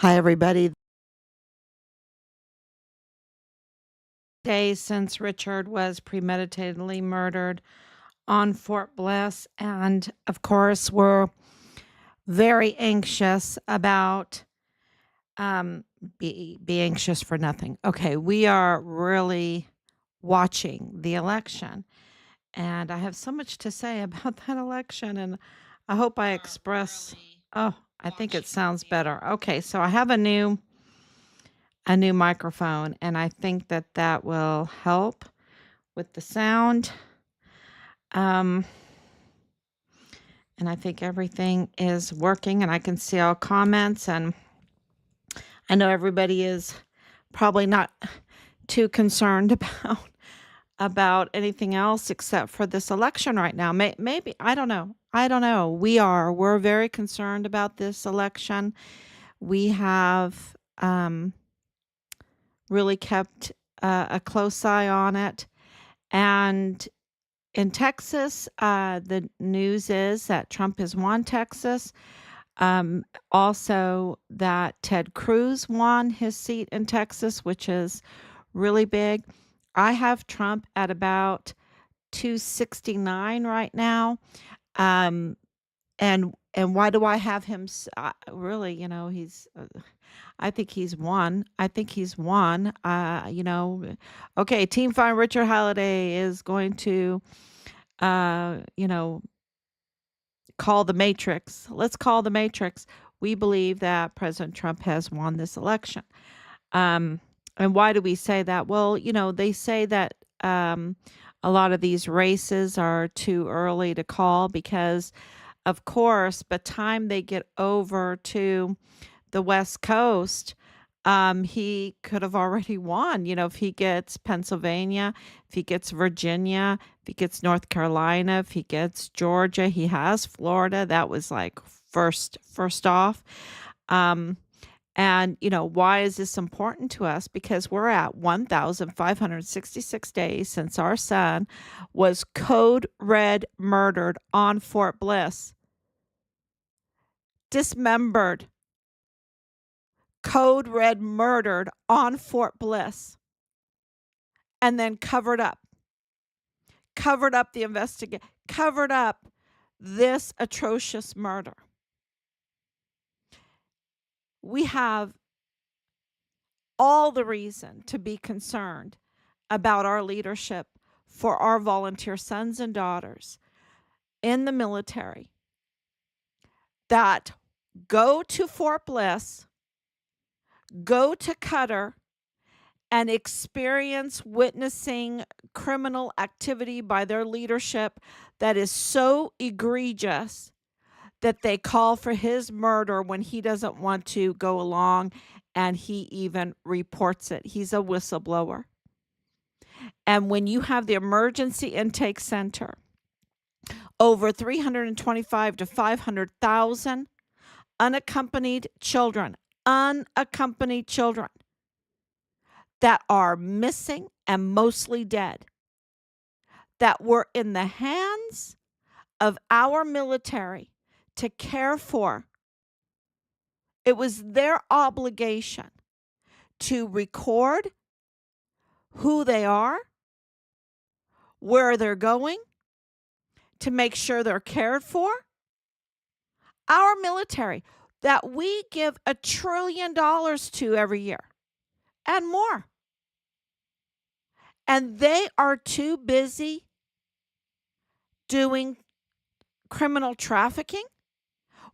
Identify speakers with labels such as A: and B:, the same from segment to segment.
A: Hi, everybody. Days since Richard was premeditatedly murdered on Fort Bliss. And of course, we're very anxious about be anxious for nothing. Okay, we are really watching the election. And I have so much to say about that election. And I hope I express. Oh, I think it sounds better. Okay, so I have a new microphone, and I think that will help with the sound. Um, and I think everything is working, and I can see all comments. And I know everybody is probably not too concerned about anything else except for this election right now. Maybe I don't know. I don't know. We're very concerned about this election. We have really kept a close eye on it, and in Texas, the news is that Trump has won Texas. Also, that Ted Cruz won his seat in Texas, which is really big. I have Trump at about 269 right now. Um, and why do I have him? Really, he's. I think he's won. I think he's won. Okay. Team Fine Richard Holiday is going to uh, you know, call the matrix. Let's call the matrix. We believe that President Trump has won this election. Um, and why do we say that? Well, they say that a lot of these races are too early to call because, of course, by the time they get over to the West Coast, he could have already won. If he gets Pennsylvania, if he gets Virginia, if he gets North Carolina, if he gets Georgia, he has Florida. That was like first off. Um, and why is this important to us? Because we're at 1,566 days since our son was code red murdered on Fort Bliss, dismembered, code red murdered on Fort Bliss, and then covered up the investigation, covered up this atrocious murder. We have all the reason to be concerned about our leadership for our volunteer sons and daughters in the military that go to Fort Bliss, go to Qatar, and experience witnessing criminal activity by their leadership that is so egregious that they call for his murder when he doesn't want to go along, and he even reports it. He's a whistleblower. And when you have the emergency intake center, over 325 to 500,000 unaccompanied children that are missing and mostly dead, that were in the hands of our military to care for. It was their obligation to record who they are, where they're going, to make sure they're cared for. Our military that we give $1 trillion to every year and more. And they are too busy doing criminal trafficking.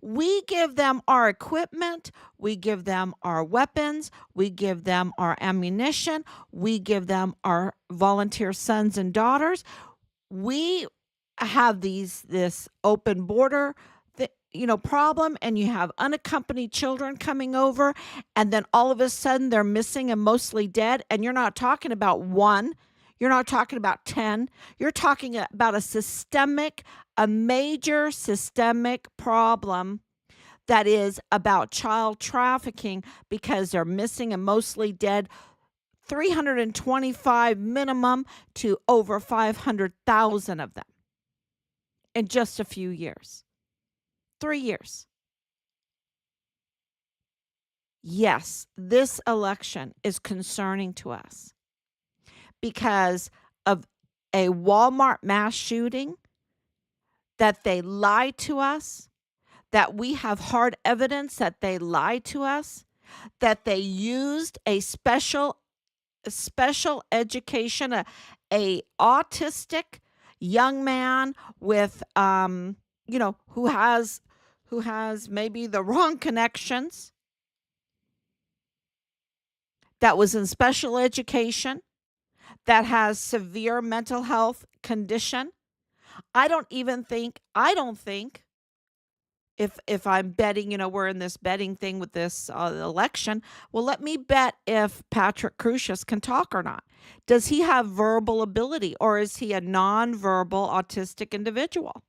A: We give them our equipment, we give them our weapons, we give them our ammunition, we give them our volunteer sons and daughters. We have this open border problem, and you have unaccompanied children coming over, and then all of a sudden they're missing and mostly dead, and you're not talking about one, you're not talking about 10, you're talking about a major systemic problem that is about child trafficking, because they're missing and mostly dead, 325 minimum to over 500,000 of them in just a few years. 3 years. yes, this election is concerning to us because of a Walmart mass shooting, that they lied to us, that we have hard evidence that they lied to us, that they used a special education, a autistic young man with who has maybe the wrong connections, that was in special education, that has severe mental health condition. I don't think if I'm betting, we're in this betting thing with this election. Well, let me bet if Patrick Crusius can talk or not. Does he have verbal ability, or is he a nonverbal autistic individual?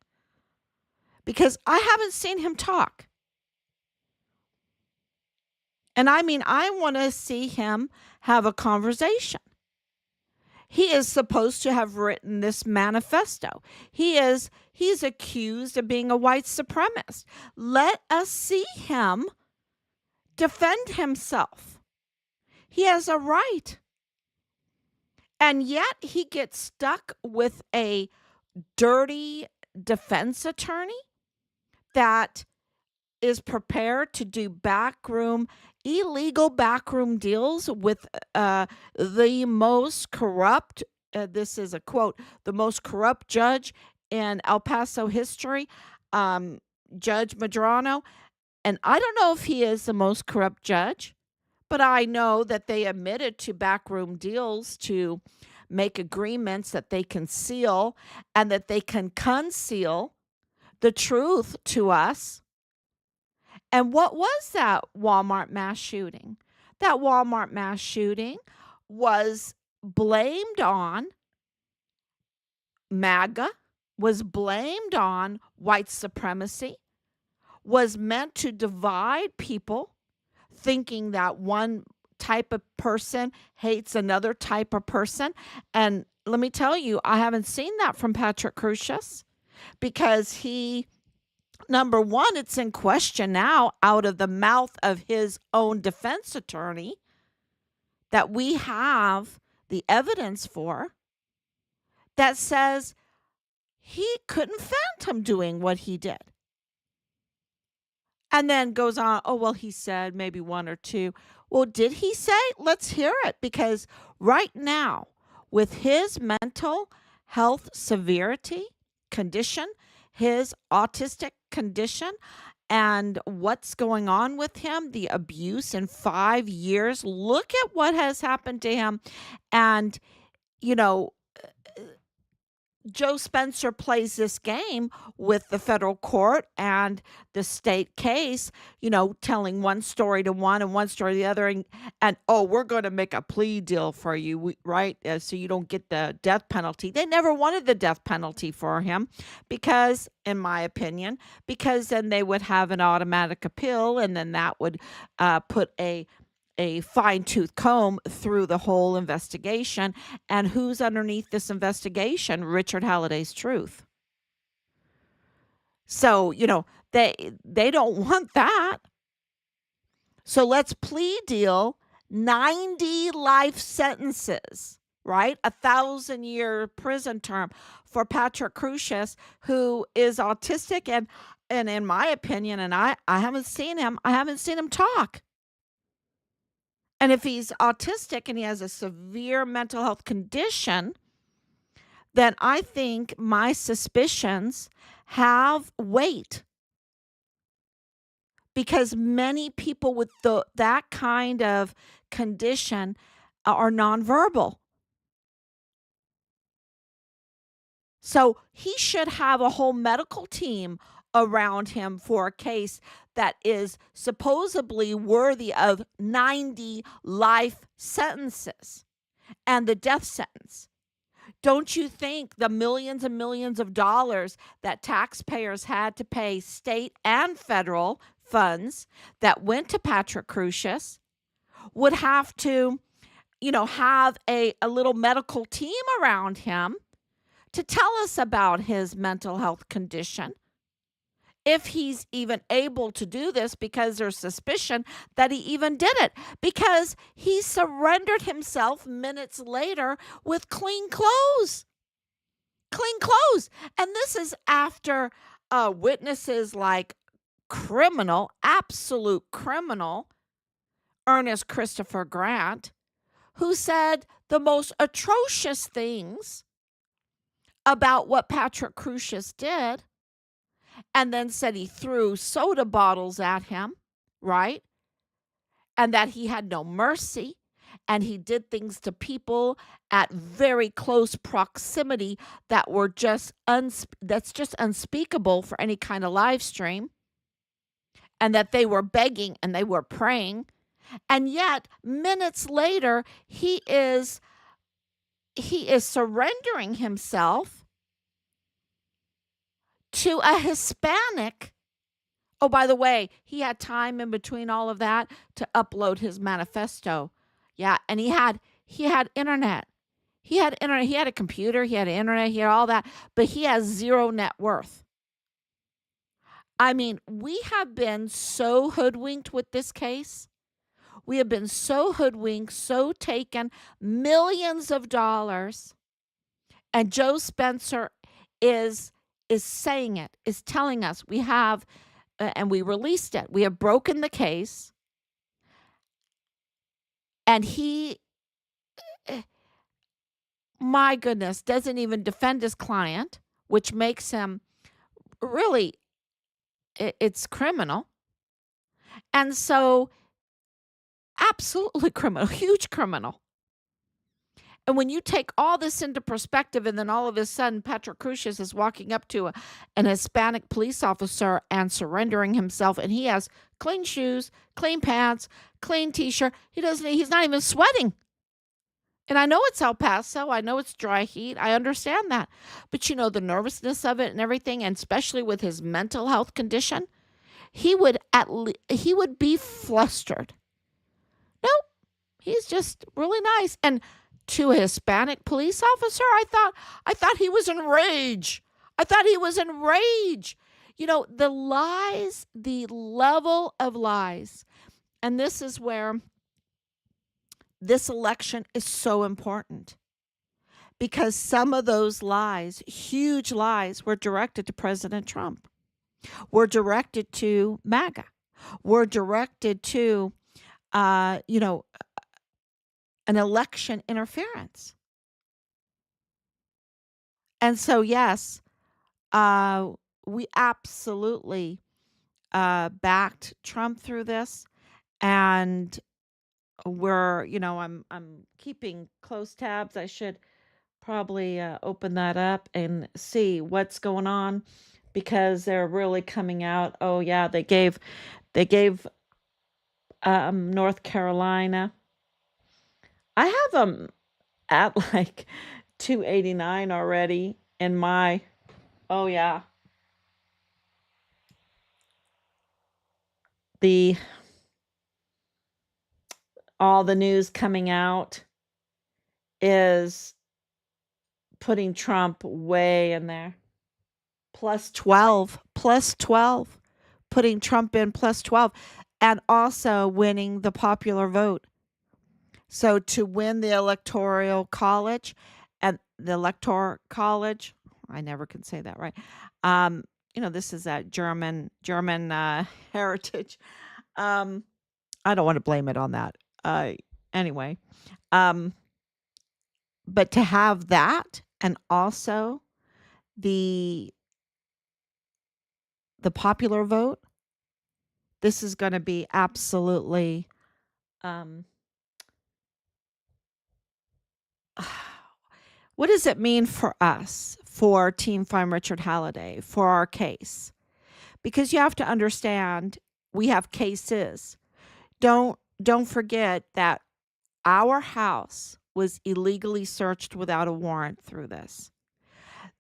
A: Because I haven't seen him talk. And I mean, I want to see him have a conversation. He is supposed to have written this manifesto. He's accused of being a white supremacist. Let us see him defend himself. He has a right. And yet he gets stuck with a dirty defense attorney that is prepared to do illegal backroom deals with the most corrupt, this is a quote, the most corrupt judge in El Paso history, Judge Medrano. And I don't know if he is the most corrupt judge, but I know that they admitted to backroom deals to make agreements that they conceal and that they can conceal the truth to us. And what was that Walmart mass shooting? That Walmart mass shooting was blamed on MAGA, was blamed on white supremacy, was meant to divide people, thinking that one type of person hates another type of person. And let me tell you, I haven't seen that from Patrick Crusius, because number one, it's in question now out of the mouth of his own defense attorney that we have the evidence for, that says he couldn't fathom doing what he did. And then goes on, oh, well, he said maybe one or two. Well, did he say? Let's hear it, because right now, with his mental health severity condition, his autistic condition, and what's going on with him, the abuse in 5 years, look at what has happened to him. And, you know, Joe Spencer plays this game with the federal court and the state case, telling one story to one and one story to the other. And oh, we're going to make a plea deal for you, right? So you don't get the death penalty. They never wanted the death penalty for him because, in my opinion, because then they would have an automatic appeal, and then that would put a fine-tooth comb through the whole investigation. And who's underneath this investigation? Richard Halliday's Truth. So, they don't want that. So let's plea deal 90 life sentences, right? 1,000-year prison term for Patrick Crusius, who is autistic, and in my opinion, and I haven't seen him talk. And if he's autistic and he has a severe mental health condition, then I think my suspicions have weight, because many people with that kind of condition are nonverbal. So he should have a whole medical team around him for a case that is supposedly worthy of 90 life sentences and the death sentence. Don't you think the millions and millions of dollars that taxpayers had to pay, state and federal funds, that went to Patrick Crusius, would have to, have a little medical team around him to tell us about his mental health condition? if he's even able to do this, because there's suspicion that he even did it, because he surrendered himself minutes later with clean clothes. Clean clothes. And this is after witnesses like criminal, absolute criminal, Ernest Christopher Grant, who said the most atrocious things about what Patrick Crusius did, and then said he threw soda bottles at him, right? And that he had no mercy, and he did things to people at very close proximity that were that's just unspeakable for any kind of live stream, and that they were begging and they were praying. And yet minutes later he is surrendering himself to a Hispanic. Oh, by the way, he had time in between all of that to upload his manifesto. Yeah, and he had internet. He had internet, he had a computer, he had internet, he had all that, but he has zero net worth. I mean, we have been so hoodwinked with this case. We have been so hoodwinked, so taken, millions of dollars. And Joe Spencer is saying it, is telling us we have, and we released it, we have broken the case. And he, my goodness, doesn't even defend his client, which makes him really, it's criminal. And so, absolutely criminal, huge criminal. And when you take all this into perspective, and then all of a sudden Patrick Crusius is walking up to an Hispanic police officer and surrendering himself, and he has clean shoes, clean pants, clean t-shirt. He's not even sweating. And I know it's El Paso. I know it's dry heat. I understand that. But the nervousness of it and everything, and especially with his mental health condition, he would be flustered. Nope. He's just really nice. And to a Hispanic police officer, I thought he was enraged. The lies, the level of lies. And this is where this election is so important, because some of those lies, huge lies, were directed to President Trump, were directed to MAGA, were directed to, an election interference. And so, yes, we absolutely backed Trump through this, and I'm keeping close tabs. I should probably open that up and see what's going on, because they're really coming out. Oh yeah, they gave North Carolina. I have them at like 289 already in my. Oh yeah. All the news coming out is putting Trump way in there. Plus 12, putting Trump in plus 12, and also winning the popular vote. So to win the electoral college, I never can say that right. This is that German heritage. I don't want to blame it on that. Anyway, but to have that, and also the popular vote, this is going to be absolutely, what does it mean for us, for Team Find Richard Halliday, for our case? Because you have to understand, we have cases. Don't forget that our house was illegally searched without a warrant through this.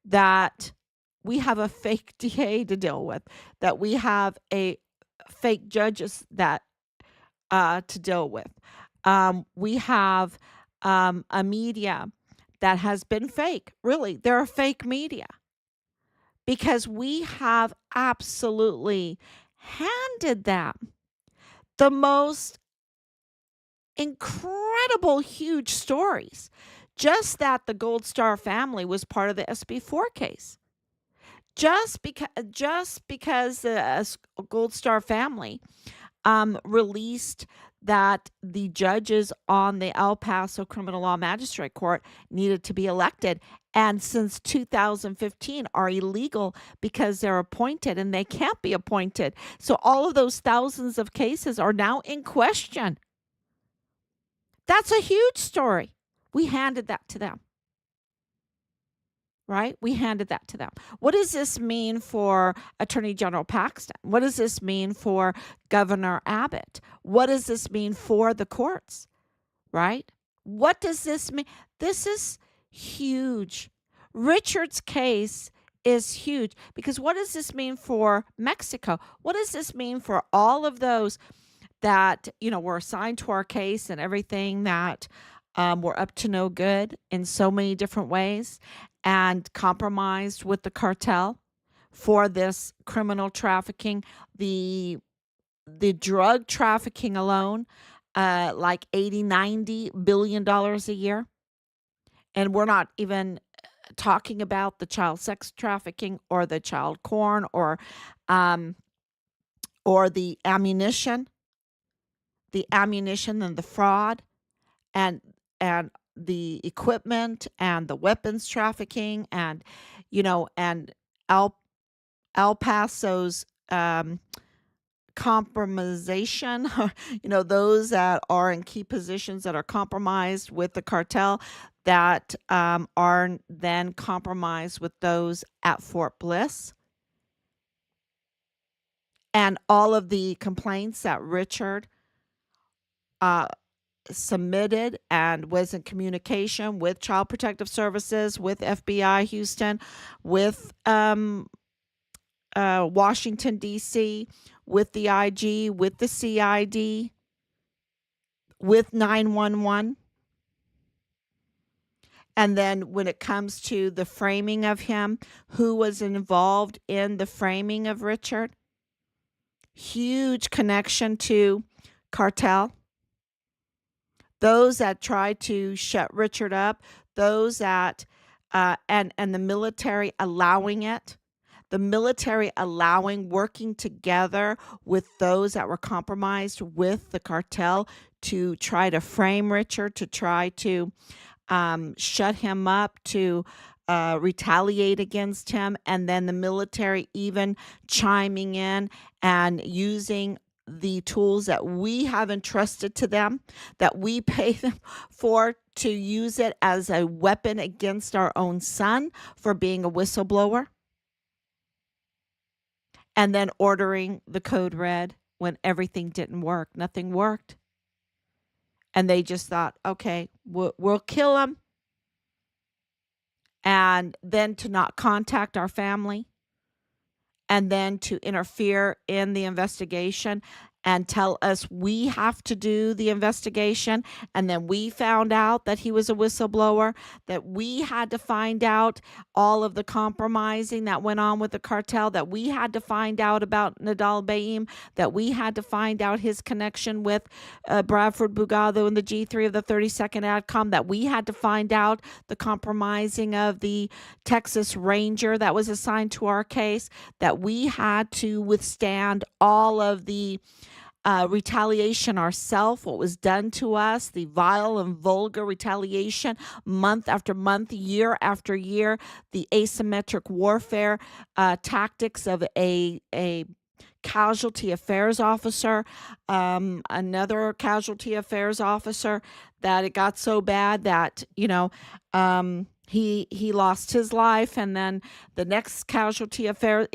A: That we have a fake DA to deal with. That we have a fake judges that to deal with. We have a media that has been fake. Really, they're a fake media. because we have absolutely handed them the most incredible, huge stories. Just that the Gold Star family was part of the SB4 case. Just because the Gold Star family released that the judges on the El Paso Criminal Law Magistrate Court needed to be elected, and since 2015 are illegal because they're appointed and they can't be appointed. So all of those thousands of cases are now in question. That's a huge story. We handed that to them. Right? We handed that to them. What does this mean for Attorney General Paxton? What does this mean for Governor Abbott? What does this mean for the courts? Right? What does this mean? This is huge. Richard's case is huge because what does this mean for Mexico? What does this mean for all of those that, were assigned to our case and everything that were up to no good in so many different ways and compromised with the cartel for this criminal trafficking, the drug trafficking alone, like 80-90 billion dollars a year. And we're not even talking about the child sex trafficking or the child porn um, or the ammunition and the fraud and the equipment and the weapons trafficking and and El Paso's compromisation, those that are in key positions that are compromised with the cartel that are then compromised with those at Fort Bliss. And all of the complaints that Richard submitted and was in communication with Child Protective Services, with FBI Houston, with Washington, D.C., with the IG, with the CID, with 911. And then when it comes to the framing of him, who was involved in the framing of Richard? Huge connection to cartel. Those that tried to shut Richard up, those that, and the military allowing it, the military allowing, working together with those that were compromised with the cartel to try to frame Richard, to try to shut him up, to retaliate against him, and then the military even chiming in and using the tools that we have entrusted to them, that we pay them for, to use it as a weapon against our own son for being a whistleblower, and then ordering the code red when everything didn't work. Nothing worked. And they just thought, okay, we'll kill him. And then to not contact our family, and then to interfere in the investigation and tell us we have to do the investigation. And then we found out that he was a whistleblower, that we had to find out all of the compromising that went on with the cartel, that we had to find out about Nadal Baim, that we had to find out his connection with Bradford Bugado and the G3 of the 32nd ADCOM, that we had to find out the compromising of the Texas Ranger that was assigned to our case, that we had to withstand all of the retaliation ourselves, what was done to us, the vile and vulgar retaliation month after month, year after year, the asymmetric warfare tactics of a casualty affairs officer, another casualty affairs officer, that it got so bad that, he lost his life, and then the next casualty affair,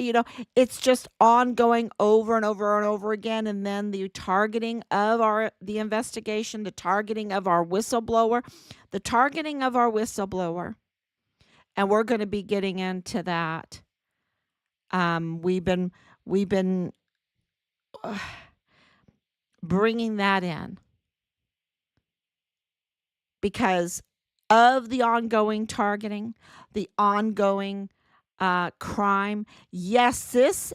A: it's just ongoing over and over and over again. And then the targeting of the investigation, the targeting of our whistleblower, and we're going to be getting into that. We've been bringing that in because of the ongoing targeting, the ongoing crime. Yes, this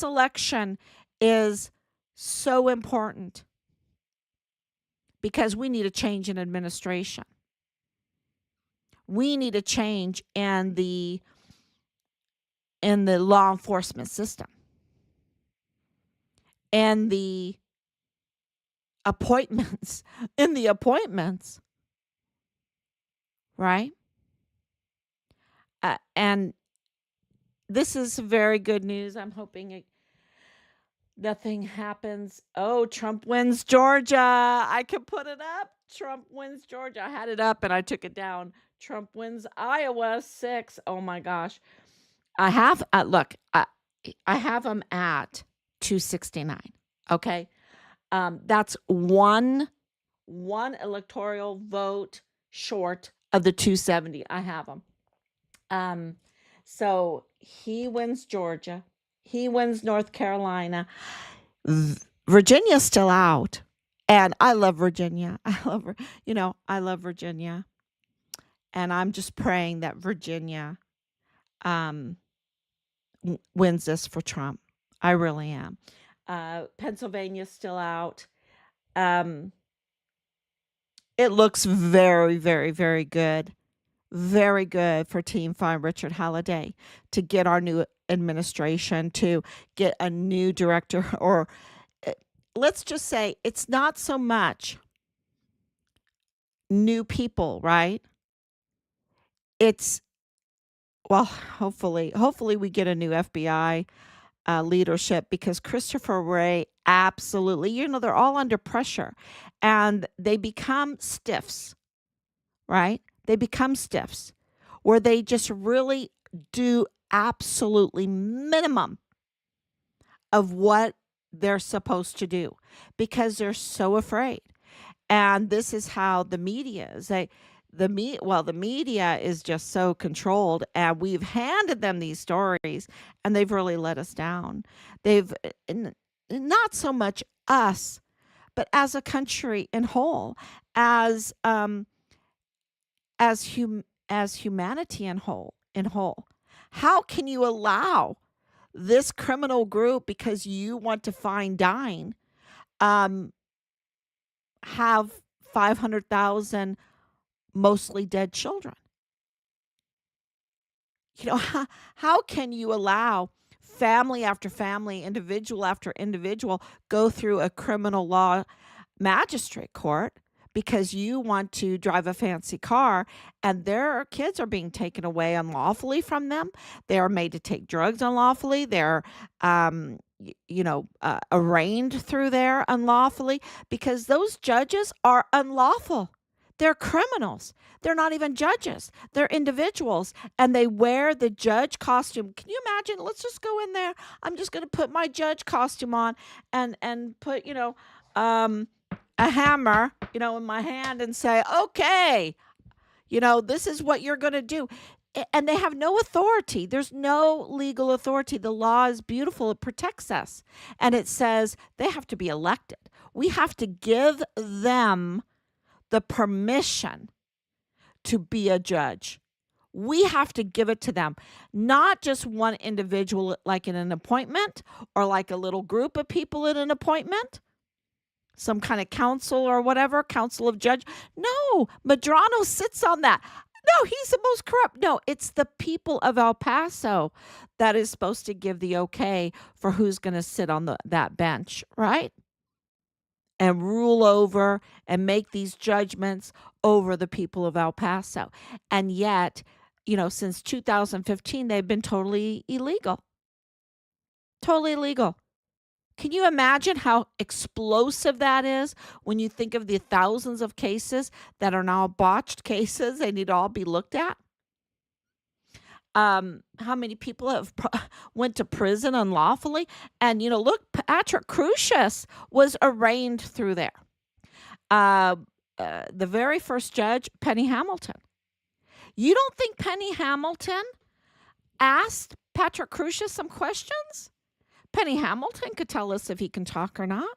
A: election is so important because we need a change in administration. We need a change in the law enforcement system and the appointments right? And this is very good news. I'm hoping nothing happens. Oh, Trump wins Georgia. I can put it up. Trump wins Georgia. I had it up and I took it down. Trump wins Iowa 6. Oh my gosh. I have look, I have them at 269. Okay. That's one electoral vote short of the 270. I have them. So he wins Georgia. He wins North Carolina. Virginia's still out. And I love Virginia. I love Virginia. And I'm just praying that Virginia um, wins this for Trump. I really am. Pennsylvania's still out. It looks very, very, very good. Very good for Team Farm Richard Halliday to get our new administration, to get a new director, or let's just say it's not so much new people, right? It's, well, hopefully we get a new FBI leadership, because Christopher Wray, absolutely, they're all under pressure and they become stiffs, right? They become stiffs where they just really do absolutely minimum of what they're supposed to do because they're so afraid. And this is how the media is. The media is just so controlled, and we've handed them these stories and they've really let us down. They've not so much us, but as a country in whole, as humanity in whole. How can you allow this criminal group, because you want to fine dine, have 500,000 mostly dead children? How can you allow family after family, individual after individual, go through a criminal law magistrate court because you want to drive a fancy car and their kids are being taken away unlawfully from them? They are made to take drugs unlawfully. They're arraigned through there unlawfully because those judges are unlawful. They're criminals. They're not even judges. They're individuals, and they wear the judge costume. Can you imagine? Let's just go in there. I'm just going to put my judge costume on and put, a hammer, in my hand and say, "Okay, this is what you're going to do." And they have no authority. There's no legal authority. The law is beautiful. It protects us. And it says they have to be elected. We have to give them the permission to be a judge. We have to give it to them, not just one individual like in an appointment or like a little group of people in an appointment, some kind of council or whatever, council of judge. No, Medrano sits on that. No, he's the most corrupt. No, it's the people of El Paso that is supposed to give the okay for who's going to sit on that bench, right? And rule over and make these judgments over the people of El Paso. And yet, since 2015, they've been totally illegal. Totally illegal. Can you imagine how explosive that is when you think of the thousands of cases that are now botched cases? They need to all be looked at. How many people have went to prison unlawfully? And, look, Patrick Crusius was arraigned through there. The very first judge, Penny Hamilton. You don't think Penny Hamilton asked Patrick Crusius some questions? Penny Hamilton could tell us if he can talk or not.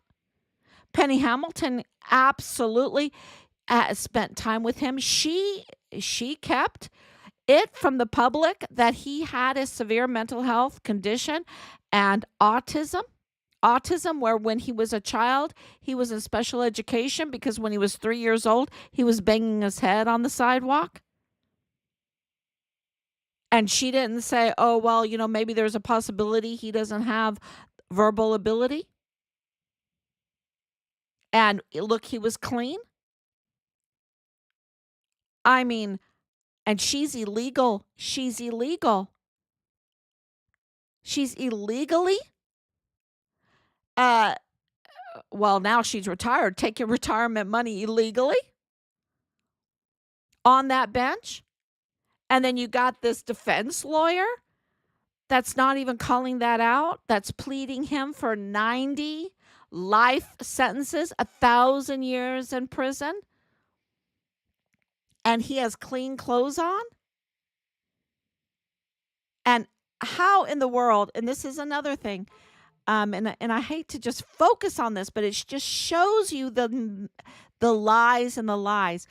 A: Penny Hamilton absolutely spent time with him. She kept it from the public that he had a severe mental health condition and autism, where when he was a child, he was in special education because when he was 3 years old, he was banging his head on the sidewalk. And she didn't say, oh, well, maybe there's a possibility he doesn't have verbal ability. And look, he was clean. I mean, and she's illegal. She's illegal. She's illegally, uh, well, now she's retired, taking retirement money illegally on that bench. And then you got this defense lawyer that's not even calling that out, that's pleading him for 90 life sentences, 1,000 years in prison. And he has clean clothes on. And how in the world, and this is another thing, and I hate to just focus on this, but it just shows you the lies and the lies.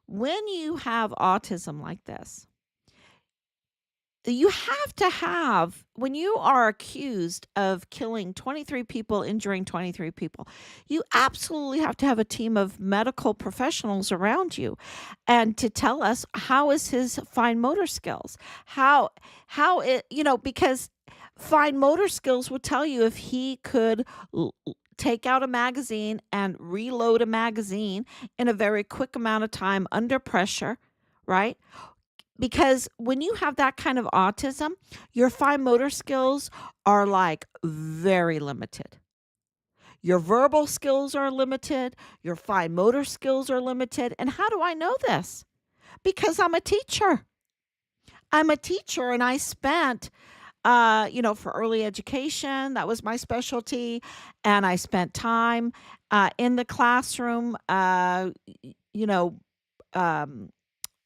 A: When you have autism like this, you have to have, when you are accused of killing 23 people, injuring 23 people, you absolutely have to have a team of medical professionals around you and to tell us how is his fine motor skills, how it, because fine motor skills would tell you if he could take out a magazine and reload a magazine in a very quick amount of time under pressure, right? Because when you have that kind of autism, your fine motor skills are like very limited. Your verbal skills are limited, your fine motor skills are limited. And how do I know this? Because I'm a teacher. I'm a teacher and I spent for early education, that was my specialty, and I spent time in the classroom um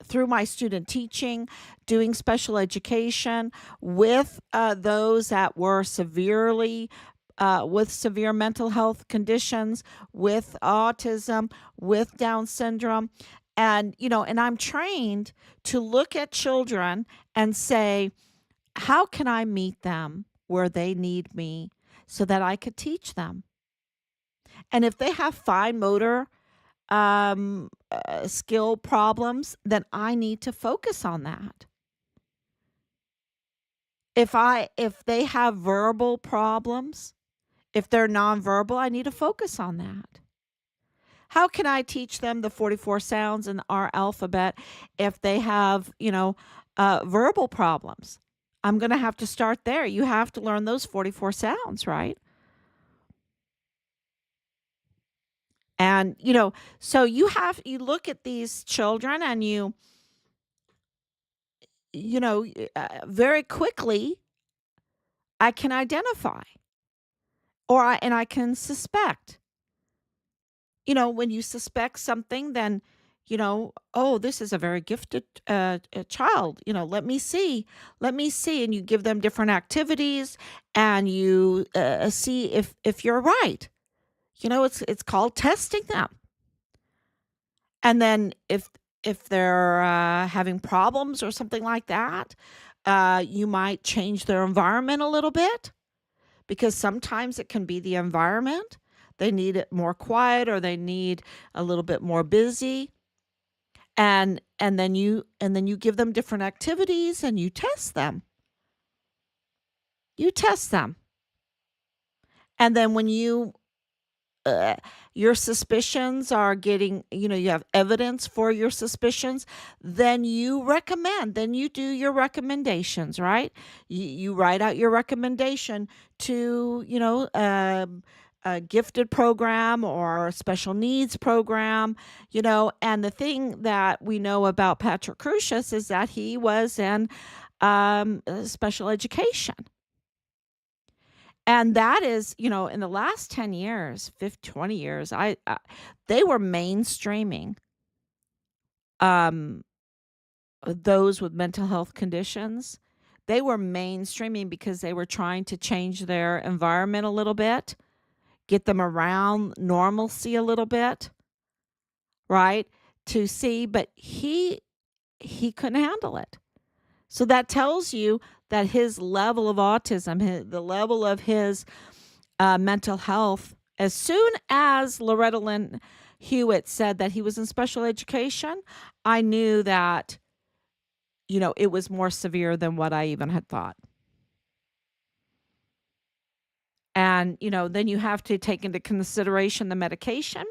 A: through my student teaching, doing special education with those that were with severe mental health conditions, with autism, with Down syndrome. And I'm trained to look at children and say, how can I meet them where they need me so that I could teach them? And if they have fine motor skill problems, then I need to focus on that. If they have verbal problems, if they're nonverbal, I need to focus on that. How can I teach them the 44 sounds in our alphabet if they have, verbal problems? I'm going to have to start there. You have to learn those 44 sounds, right? And, so you look at these children and very quickly, I can identify and I can suspect. When you suspect something, then, oh, this is a very gifted child. Let me see. And you give them different activities and you see if you're right. It's called testing them. And then if they're having problems or something like that, you might change their environment a little bit because sometimes it can be the environment. They need it more quiet or they need a little bit more busy. And then you give them different activities and you test them. You test them. And then when your suspicions are getting, you have evidence for your suspicions, then you do your recommendations, right? You write out your recommendation to, a gifted program or a special needs program, and the thing that we know about Patrick Crusius is that he was in special education. And that is, in the last 10 years, 15, 20 years, they were mainstreaming those with mental health conditions. They were mainstreaming because they were trying to change their environment a little bit, get them around normalcy a little bit, right? To see, but he couldn't handle it. So that tells you that his level of autism, the level of his mental health, as soon as Loretta Lynn Hewitt said that he was in special education, I knew that, it was more severe than what I even had thought. And, then you have to take into consideration the medication.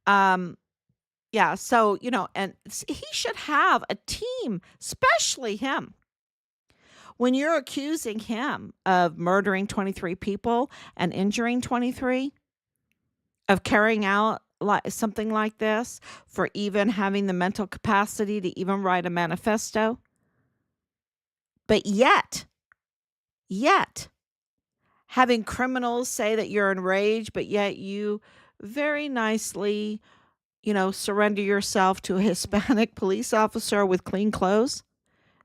A: Um, yeah, so, and he should have a team, especially him. When you're accusing him of murdering 23 people and injuring 23, of carrying out something like this, for even having the mental capacity to even write a manifesto, but yet, having criminals say that you're enraged, but yet you very nicely, surrender yourself to a Hispanic police officer with clean clothes.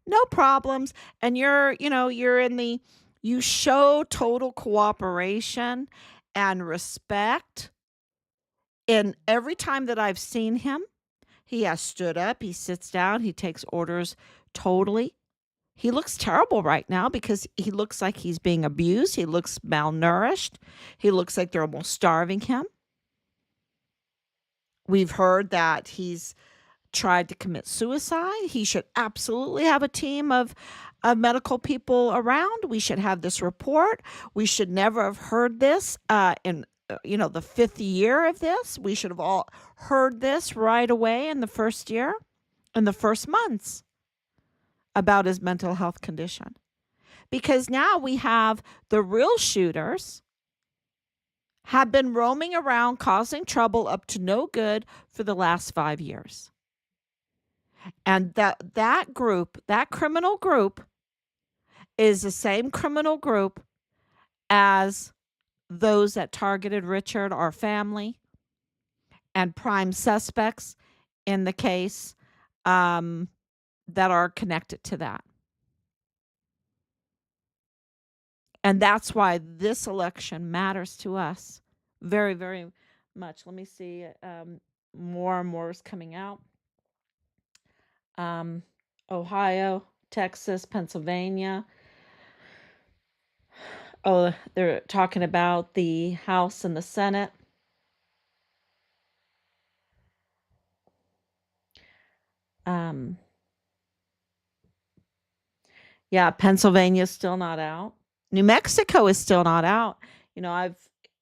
A: No problems. And you show total cooperation and respect. And every time that I've seen him, he has stood up, he sits down, he takes orders totally. He looks terrible right now because he looks like he's being abused. He looks malnourished. He looks like they're almost starving him. We've heard that he's tried to commit suicide. He should absolutely have a team of medical people around. We should have this report. We should never have heard this in the fifth year of this. We should have all heard this right away in the first year, in the first months, about his mental health condition. Because now we have the real shooters have been roaming around causing trouble up to no good for the last 5 years. And that group, that criminal group, is the same criminal group as those that targeted Richard, our family, and prime suspects in the case that are connected to that. And that's why this election matters to us very, very much. Let me see. More and more is coming out. Ohio, Texas, Pennsylvania. Oh, they're talking about the House and the Senate. Yeah, Pennsylvania's still not out. New Mexico is still not out.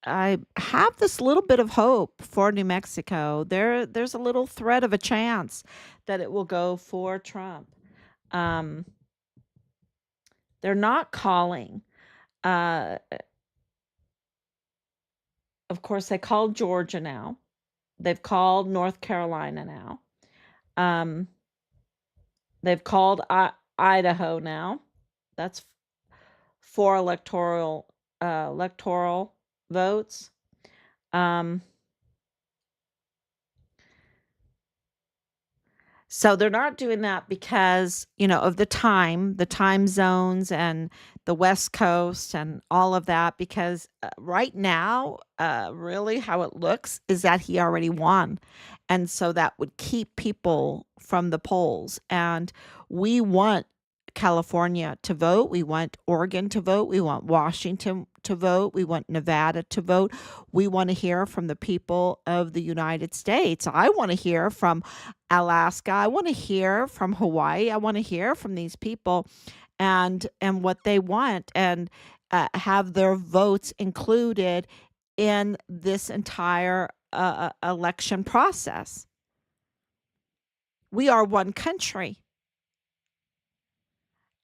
A: I have this little bit of hope for New Mexico. There's a little thread of a chance that it will go for Trump. They're not calling. Of course, they called Georgia now. They've called North Carolina now. They've called Idaho now. That's 4 electoral votes. So they're not doing that because, of the time zones and the West Coast and all of that, because right now, really how it looks is that he already won. And so that would keep people from the polls. And we want California to vote. We want Oregon to vote. We want Washington to vote. We want Nevada to vote. We want to hear from the people of the United States. I want to hear from Alaska. I want to hear from Hawaii. I want to hear from these people and what they want, and have their votes included in this entire election process. We are one country.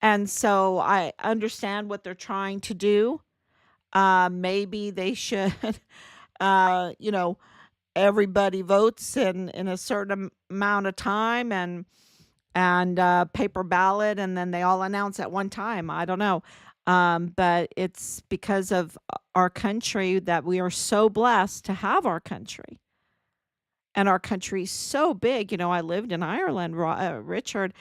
A: And so I understand what they're trying to do. Maybe they should, everybody votes in a certain amount of time, and paper ballot, and then they all announce at one time. I don't know. But it's because of our country that we are so blessed to have our country. And our country's so big. I lived in Ireland. Richard,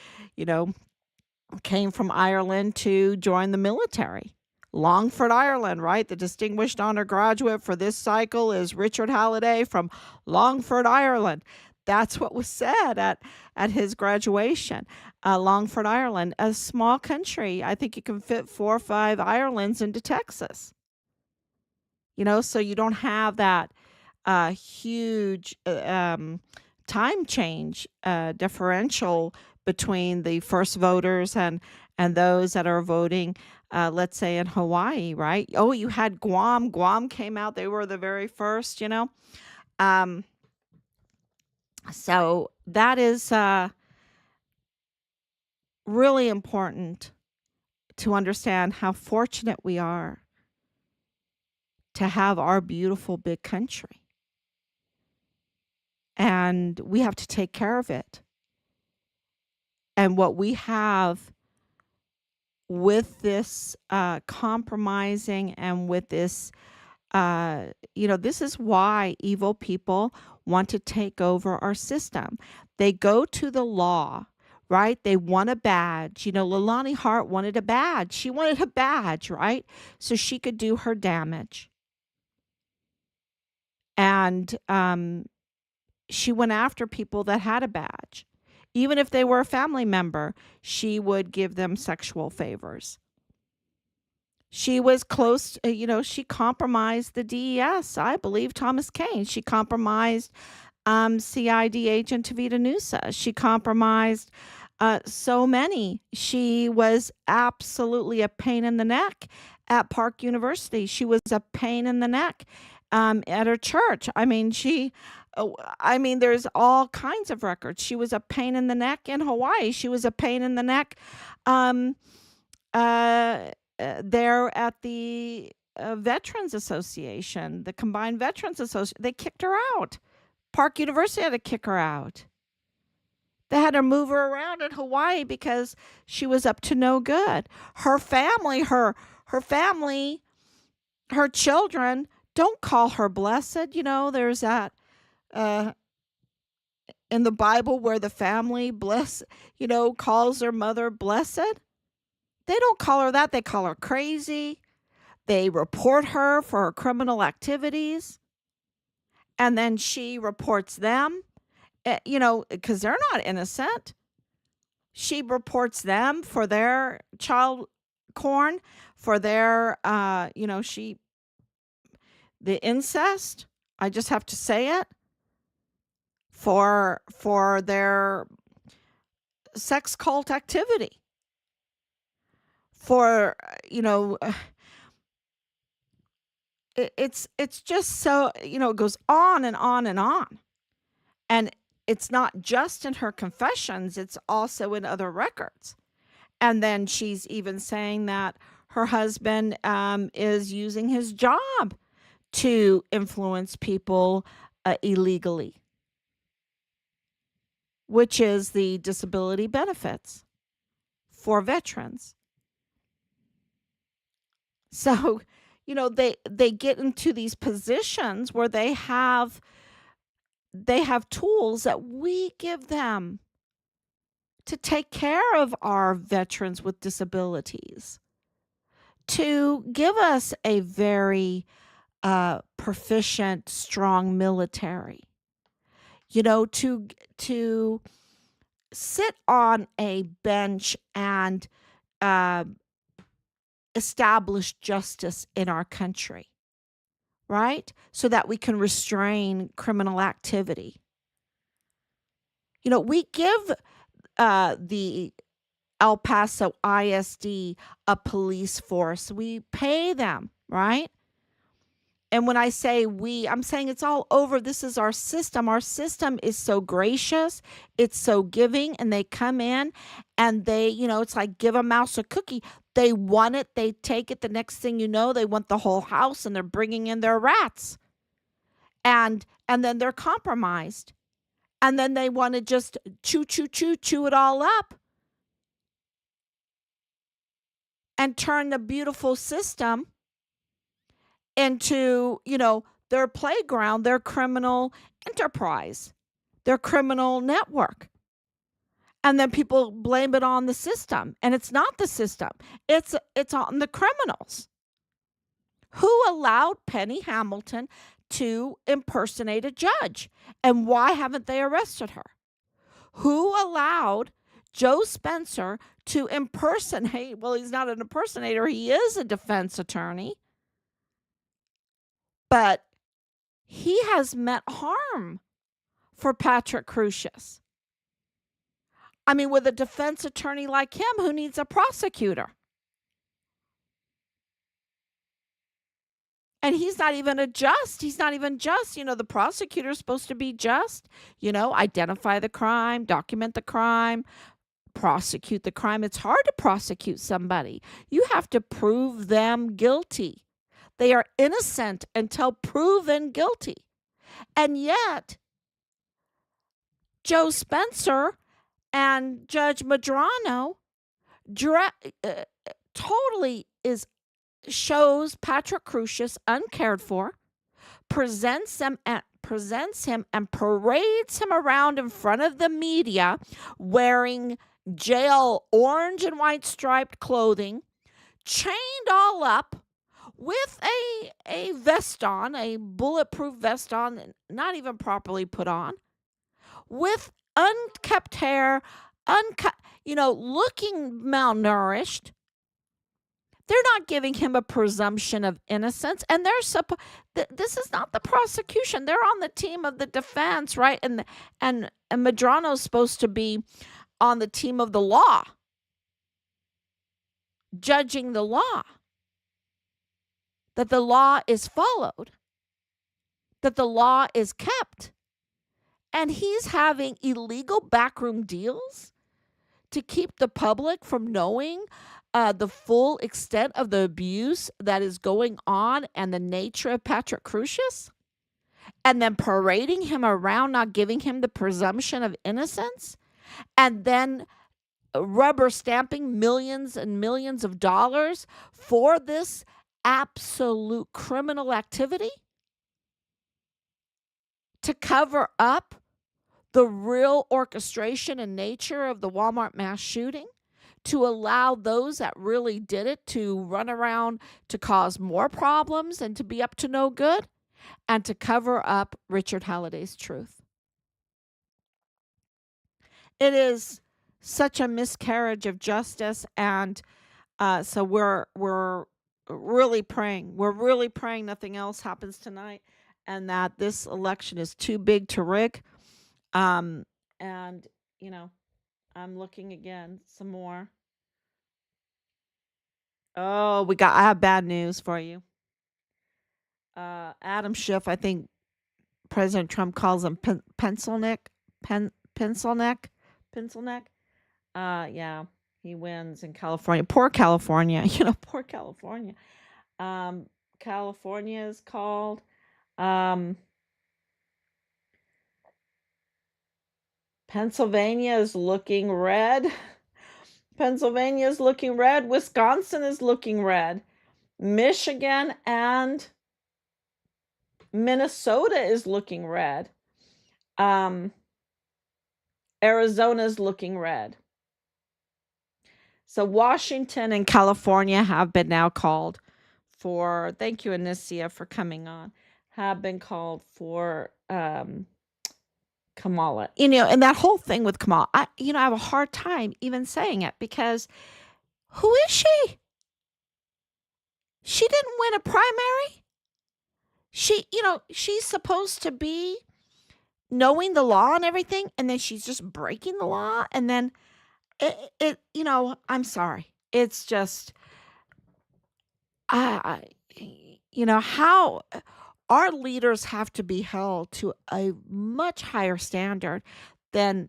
A: came from Ireland to join the military. Longford, Ireland, right? The Distinguished Honor Graduate for this cycle is Richard Halliday from Longford, Ireland. That's what was said at his graduation. Longford, Ireland, a small country. I think you can fit 4 or 5 Irelands into Texas. So you don't have that huge time change differential between the first voters and those that are voting, let's say in Hawaii, right? Oh, you had Guam. Guam came out; they were the very first. Um, so that is really important to understand how fortunate we are to have our beautiful big country, and we have to take care of it. And what we have with this compromising and with this, this is why evil people want to take over our system. They go to the law, right? They want a badge. Leilani Hart wanted a badge. She wanted a badge, right? So she could do her damage. And she went after people that had a badge. Even if they were a family member, she would give them sexual favors. She was close, she compromised the DES. I believe Thomas Kean. She compromised CID agent Tavita Nusa. She compromised so many. She was absolutely a pain in the neck at Park University. She was a pain in the neck at her church. There's all kinds of records. She was a pain in the neck in Hawaii. She was a pain in the neck um, there at the Veterans Association, the Combined Veterans Association. They kicked her out. Park University had to kick her out. They had to move her around in Hawaii because she was up to no good. Her family, her children don't call her blessed. There's that in the Bible where the family calls their mother blessed. They don't call her that. They call her crazy. They report her for her criminal activities. And then she reports them, because they're not innocent. She reports them for their child corn, for their, the incest. I just have to say it. For their sex cult activity. For, it's just so, it goes on and on and on. And it's not just in her confessions, it's also in other records. And then she's even saying that her husband is using his job to influence people illegally, which is the disability benefits for veterans. So, they get into these positions where they have tools that we give them to take care of our veterans with disabilities, to give us a very proficient, strong military, to sit on a bench and establish justice in our country, right? So that we can restrain criminal activity. We give the El Paso ISD a police force. We pay them, right? And when I say we, I'm saying it's all over. This is our system. Our system is so gracious. It's so giving. And they come in and they, it's like give a mouse a cookie. They want it. They take it. The next thing you know, they want the whole house and they're bringing in their rats. And then they're compromised. And then they want to just chew it all up. And turn the beautiful system into, their playground, their criminal enterprise, their criminal network. And then people blame it on the system. And it's not the system. It's on the criminals who allowed Penny Hamilton to impersonate a judge. And why haven't they arrested her? Who allowed Joe Spencer to impersonate? Well, he's not an impersonator, he is a defense attorney, but he has meant harm for Patrick Crusius. I mean, with a defense attorney like him, who needs a prosecutor? And he's not even he's not even just. The prosecutor's supposed to be just, identify the crime, document the crime, prosecute the crime. It's hard to prosecute somebody. You have to prove them guilty. They are innocent until proven guilty. And yet, Joe Spencer and Judge Medrano totally shows Patrick Crusius uncared for, presents him and parades him around in front of the media wearing jail orange and white striped clothing, chained all up with a vest on, a bulletproof vest on, not even properly put on, with unkept hair, looking malnourished. They're not giving him a presumption of innocence, and this is not the prosecution. They're on the team of the defense, right? And Medrano's supposed to be on the team of the law, judging the law, that the law is followed, that the law is kept. And he's having illegal backroom deals to keep the public from knowing the full extent of the abuse that is going on and the nature of Patrick Crusius, and then parading him around, not giving him the presumption of innocence, and then rubber stamping millions and millions of dollars for this absolute criminal activity to cover up the real orchestration and nature of the Walmart mass shooting, to allow those that really did it to run around to cause more problems and to be up to no good, and to cover up Richard Halliday's truth. It is such a miscarriage of justice, and so we're really praying. We're really praying nothing else happens tonight, and that this election is too big to rig. And I'm looking again some more. Oh, I have bad news for you. Adam Schiff, I think President Trump calls him pencil neck. Yeah, he wins in California. Poor California. Poor California. California is called. Pennsylvania is looking red. Pennsylvania is looking red. Wisconsin is looking red. Michigan and Minnesota is looking red. Arizona is looking red. So Washington and California have been now called for, thank you, Anicia, for coming on, have been called for Kamala. And that whole thing with Kamala, I have a hard time even saying it, because who is she? She didn't win a primary. She's supposed to be knowing the law and everything, and then she's just breaking the law, and then I'm sorry. It's just, how our leaders have to be held to a much higher standard than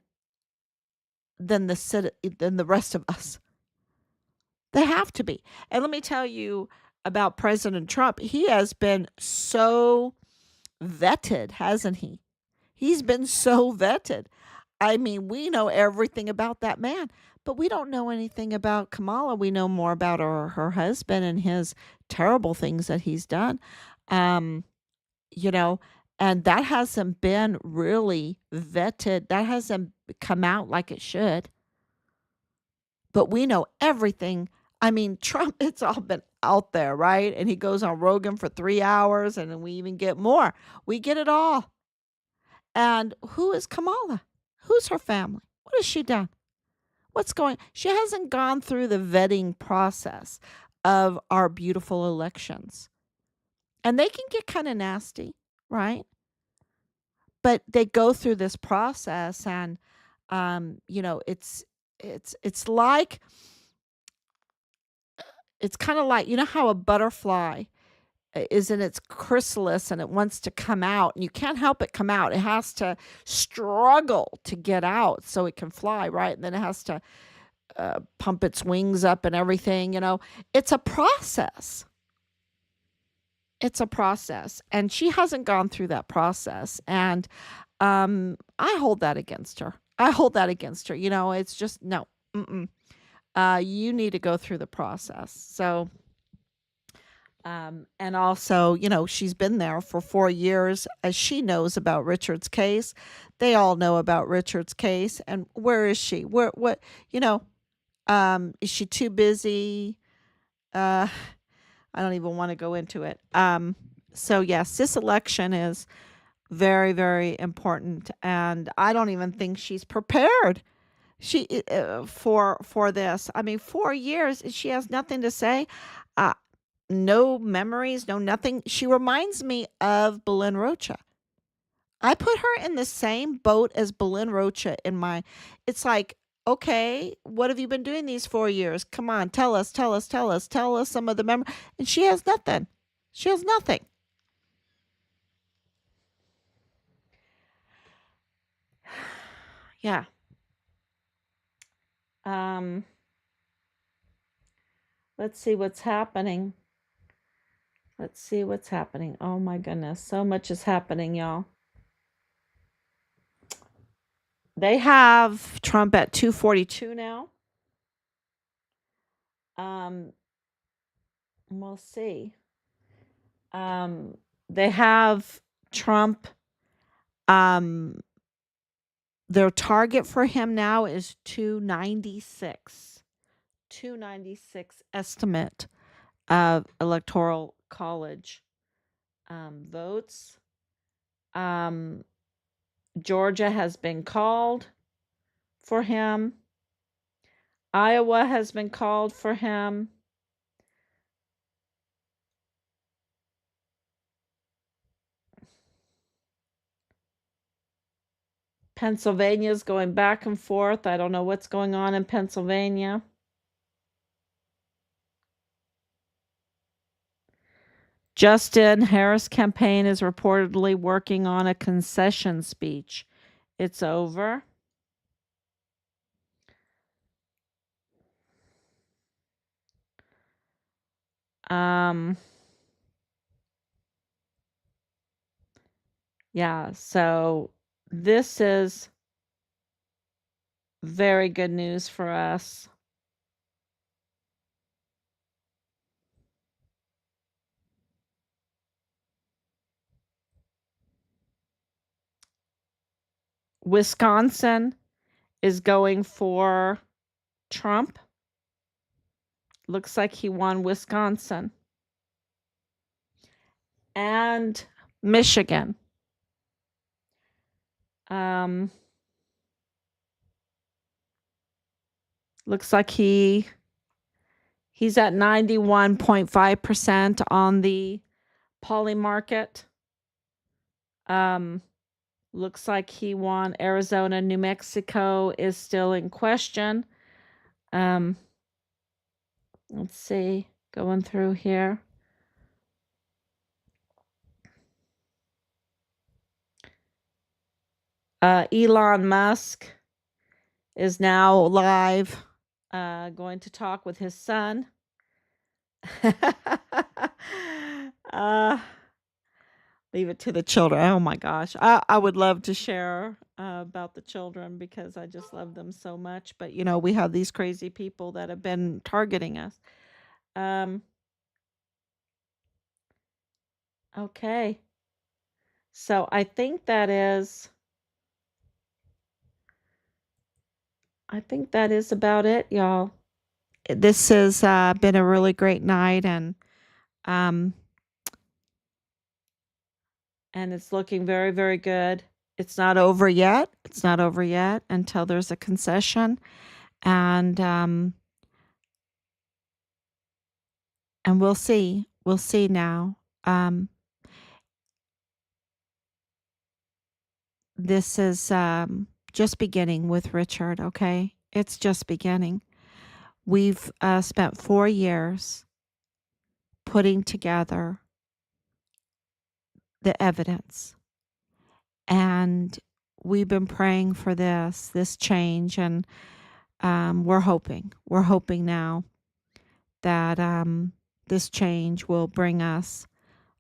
A: the rest of us. They have to be. And let me tell you about President Trump. He has been so vetted, hasn't he? He's been so vetted. I mean, we know everything about that man, but we don't know anything about Kamala. We know more about her husband and his terrible things that he's done. And that hasn't been really vetted. That hasn't come out like it should. But we know everything. I mean, Trump, it's all been out there, right? And he goes on Rogan for 3 hours, and then we even get more. We get it all. And who is Kamala? Who's her family? What has she done? What's going? She hasn't gone through the vetting process of our beautiful elections. And they can get kind of nasty, right? But they go through this process, and it's like, it's kind of like, how a butterfly is in its chrysalis and it wants to come out, and you can't help it come out. It has to struggle to get out so it can fly, right? And then it has to pump its wings up and everything. It's a process. It's a process, and she hasn't gone through that process. And I hold that against her. I hold that against her. It's just no. Mm-mm. You need to go through the process. So, and also, she's been there for 4 years, as she knows about Richard's case. They all know about Richard's case. And where is she? What, is she too busy? Uh, I don't even want to go into it. So yes, this election is very, very important, and I don't even think she's prepared. For this. I mean, 4 years, she has nothing to say. Uh, no memories, no nothing. She reminds me of Belen Rocha. I put her in the same boat as Belen Rocha in my. It's like, okay, what have you been doing these 4 years? Come on, tell us, tell us, tell us, tell us some of the memories. And she has nothing. She has nothing. Yeah. Um. Let's see what's happening. Let's see what's happening. Oh my goodness, so much is happening, y'all. They have Trump at 242 now. Um, we'll see. They have Trump. Um, their target for him now is 296. 296 estimate of electoral college votes. Georgia has been called for him. Iowa has been called for him. Pennsylvania's going back and forth. I don't know what's going on in Pennsylvania. Justin Harris campaign is reportedly working on a concession speech. It's over. Yeah, so this is very good news for us. Wisconsin is going for Trump. Looks like he won Wisconsin. And Michigan. Looks like he's at 91.5% on the Poly market. Looks like he won Arizona. New Mexico is still in question. Let's see, going through here. Elon Musk is now live, going to talk with his son. Leave it to the children. Oh my gosh. I would love to share about the children because I just love them so much. But, we have these crazy people that have been targeting us. Okay. So I think that is about it, y'all. this has been a really great night, um, and it's looking very, very good. It's not over yet. It's not over yet until there's a concession, and um, and we'll see. We'll see now. Um, this is just beginning with Richard. Okay, it's just beginning. We've spent 4 years putting together the evidence, and we've been praying for this change, and we're hoping now that this change will bring us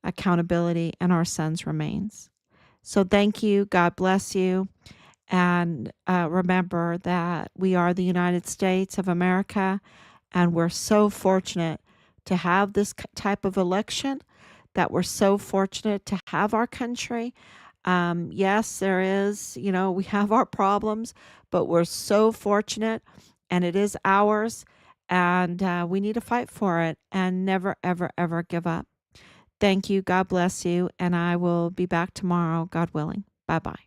A: accountability and our son's remains. So thank you. God bless you. And remember that we are the United States of America, and we're so fortunate to have this type of election, that we're so fortunate to have our country. Yes, there is, we have our problems, but we're so fortunate, and it is ours, and we need to fight for it and never, ever, ever give up. Thank you. God bless you. And I will be back tomorrow, God willing. Bye bye.